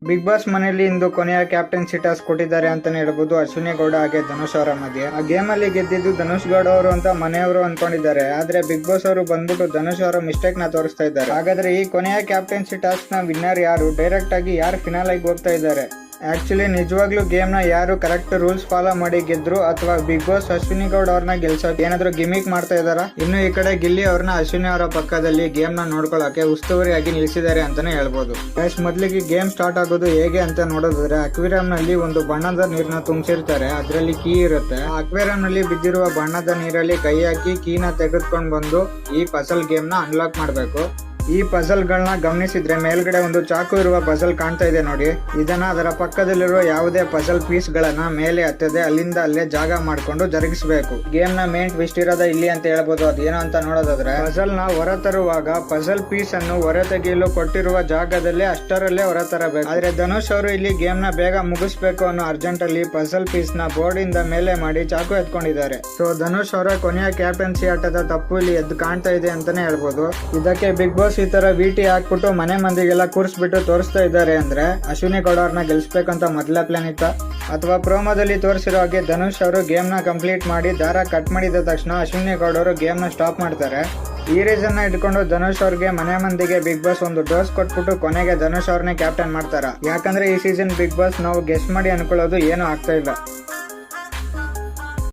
Big boss ಮನೆಯಲ್ಲಿ ಇಂದು ಕೊನೆಯ captaincy task ಕೊಟ್ಟಿದ್ದಾರೆ ಅಂತಾನೆ ಹೇಳ್ಬೋದು. ಅಶ್ವಿನಿ ಗೌಡ ಹಾಗೆ ಧನುಷ್ ಅವರ ಮಧ್ಯೆ. ಆ ಗೇಮ್ ಅಲ್ಲಿ ಗೆದ್ದಿದ್ದು ಧನುಷ್ ಗೌಡ ಅವರು ಅಂತ ಮನೆಯವರು ಅನ್ಕೊಂಡಿದ್ದಾರೆ. ಆದ್ರೆ ಬಿಗ್ ಬಾಸ್ ಅವರು ಬಂದ್ಬಿಟ್ಟು ಧನುಷ್ ಅವರ ಮಿಸ್ಟೇಕ್ ನ ತೋರಿಸ್ತಾ ಇದ್ದಾರೆ. ಹಾಗಾದ್ರೆ ಈ ಕೊನೆಯ ಕ್ಯಾಪ್ಟನ್ಸಿ ಟಾಸ್ಕ್ ನ ವಿನ್ನರ್ ಯಾರು, ಡೈರೆಕ್ಟ್ ಆಗಿ ಯಾರು ಫಿನಾಲ್ ಆಗಿ ಹೋಗ್ತಾ ಇದ್ದಾರೆ? ಆಕ್ಚುಲಿ ನಿಜವಾಗ್ಲೂ ಗೇಮ್ ನ ಯಾರು ಕರೆಕ್ಟ್ ರೂಲ್ಸ್ ಫಾಲೋ ಮಾಡಿ ಗೆದ್ರು, ಅಥವಾ ಬಿಗ್ ಬಾಸ್ ಅಶ್ವಿನಿ ಗೌಡ ಅವ್ರನ್ನ ಗೆಲ್ಸೋಕೆ ಏನಾದ್ರು ಗಿಮಿಕ್ ಮಾಡ್ತಾ ಇದಾರ? ಇನ್ನು ಈ ಕಡೆ ಗಿಲ್ಲಿ ಅವ್ರನ್ನ ಅಶ್ವಿನಿ ಅವರ ಪಕ್ಕದಲ್ಲಿ ಗೇಮ್ ನ ನೋಡ್ಕೊಳ್ಳೋಕೆ ಉಸ್ತುವಾರಿಯಾಗಿ ನಿಲ್ಲಿಸಿದ್ದಾರೆ ಅಂತಾನೆ ಹೇಳ್ಬೋದು. ಮೊದಲಿಗೆ ಗೇಮ್ ಸ್ಟಾರ್ಟ್ ಆಗೋದು ಹೇಗೆ ಅಂತ ನೋಡೋದಾದ್ರೆ, ಅಕ್ವೇರಿಯಂ ನಲ್ಲಿ ಒಂದು ಬಣ್ಣದ ನೀರನ್ನ ತುಂಬಿಸಿರ್ತಾರೆ. ಅದರಲ್ಲಿ ಕೀ ಇರುತ್ತೆ. ಅಕ್ವೇರಿಯಂ ನಲ್ಲಿ ಬಿದ್ದಿರುವ ಬಣ್ಣದ ನೀರಲ್ಲಿ ಕೈ ಹಾಕಿ ಕೀನ ತೆಗೆದುಕೊಂಡು ಬಂದು ಈ ಪಜಲ್ ಗೇಮ್ ನ ಅನ್ಲಾಕ್ ಮಾಡಬೇಕು. ಈ ಪಜಲ್ ಗಳನ್ನ ಗಮನಿಸಿದ್ರೆ ಮೇಲ್ಗಡೆ ಒಂದು ಚಾಕು ಇರುವ ಪಜಲ್ ಕಾಣ್ತಾ ಇದೆ ನೋಡಿ. ಇದನ್ನ ಅದರ ಪಕ್ಕದಲ್ಲಿರುವ ಯಾವುದೇ ಪಜಲ್ ಪೀಸ್ ಗಳನ್ನ ಮೇಲೆ ಹತ್ತದೆ ಅಲ್ಲಿಂದ ಅಲ್ಲೇ ಜಾಗ ಮಾಡ್ಕೊಂಡು ಜರುಗಿಸಬೇಕು. ಗೇಮ್ ನ ಮೇನ್ ಟ್ವಿಸ್ಟ್ ಇರೋದ ಇಲ್ಲಿ ಅಂತ ಹೇಳ್ಬೋದು. ಅದೇನೋ ಅಂತ ನೋಡೋದಾದ್ರೆ, ಪಜಲ್ ನ ಹೊರತರುವಾಗ ಪಜಲ್ ಪೀಸ್ ಅನ್ನು ಹೊರತೆಗೆಯಲು ಕೊಟ್ಟಿರುವ ಜಾಗದಲ್ಲೇ ಅಷ್ಟರಲ್ಲೇ ಹೊರತರಬೇಕು. ಆದ್ರೆ ಧನುಷ್ ಅವರು ಇಲ್ಲಿ ಗೇಮ್ ನ ಬೇಗ ಮುಗಿಸ್ಬೇಕು ಅನ್ನೋ ಅರ್ಜೆಂಟ್ ಅಲ್ಲಿ ಪಜಲ್ ಪೀಸ್ ನ ಬೋರ್ಡ್ ಇಂದ ಮೇಲೆ ಮಾಡಿ ಚಾಕು ಎತ್ಕೊಂಡಿದ್ದಾರೆ. ಸೊ ಧನುಷ್ ಅವರ ಕೊನೆಯ ಕ್ಯಾಪ್ಟನ್ಸಿ ಆಟದ ತಪ್ಪು ಇಲ್ಲಿ ಎದ್ದು ಕಾಣ್ತಾ ಇದೆ ಅಂತಾನೆ ಹೇಳ್ಬೋದು. ಇದಕ್ಕೆ ಬಿಗ್ ಬಾಸ್ ಈ ತರ ವಿಟಿ ಹಾಕ್ಬಿಟ್ಟು ಮನೆ ಮಂದಿಗೆಲ್ಲ ಕೂರಿಸ್ಬಿಟ್ಟು ತೋರಿಸ್ತಾ ಇದ್ದಾರೆ ಅಂದ್ರೆ ಅಶ್ವಿನಿ ಗೌಡ ಅವ್ರನ್ನ ಗೆಲ್ಸ್ಬೇಕಂತ ಮೊದಲ ಪ್ಲಾನ್ ಇತ್ತ, ಅಥವಾ ಪ್ರೋಮೋದಲ್ಲಿ ತೋರಿಸಿರೋ ಹಾಗೆ ಧನುಷ್ ಅವರು ಗೇಮ್ ನ ಕಂಪ್ಲೀಟ್ ಮಾಡಿ ದಾರ ಕಟ್ ಮಾಡಿದ ತಕ್ಷಣ ಅಶ್ವಿನಿ ಗೌಡ ಅವರು ಗೇಮ್ ನ ಸ್ಟಾಪ್ ಮಾಡ್ತಾರೆ. ಈ ರೀಸನ್ ನ ಇಟ್ಕೊಂಡು ಧನುಷ್ ಅವ್ರಿಗೆ ಮನೆ ಮಂದಿಗೆ ಬಿಗ್ ಬಾಸ್ ಒಂದು ಡೋಸ್ ಕೊಟ್ಬಿಟ್ಟು ಕೊನೆಗೆ ಧನುಷ್ ಅವ್ರನ್ನೇ ಕ್ಯಾಪ್ಟನ್ ಮಾಡ್ತಾರ. ಯಾಕಂದ್ರೆ ಈ ಸೀಸನ್ ಬಿಗ್ ಬಾಸ್ ನಾವು ಗೆಸ್ ಮಾಡಿ ಅನ್ಕೊಳ್ಳೋದು ಏನು ಆಗ್ತಾ ಇಲ್ಲ.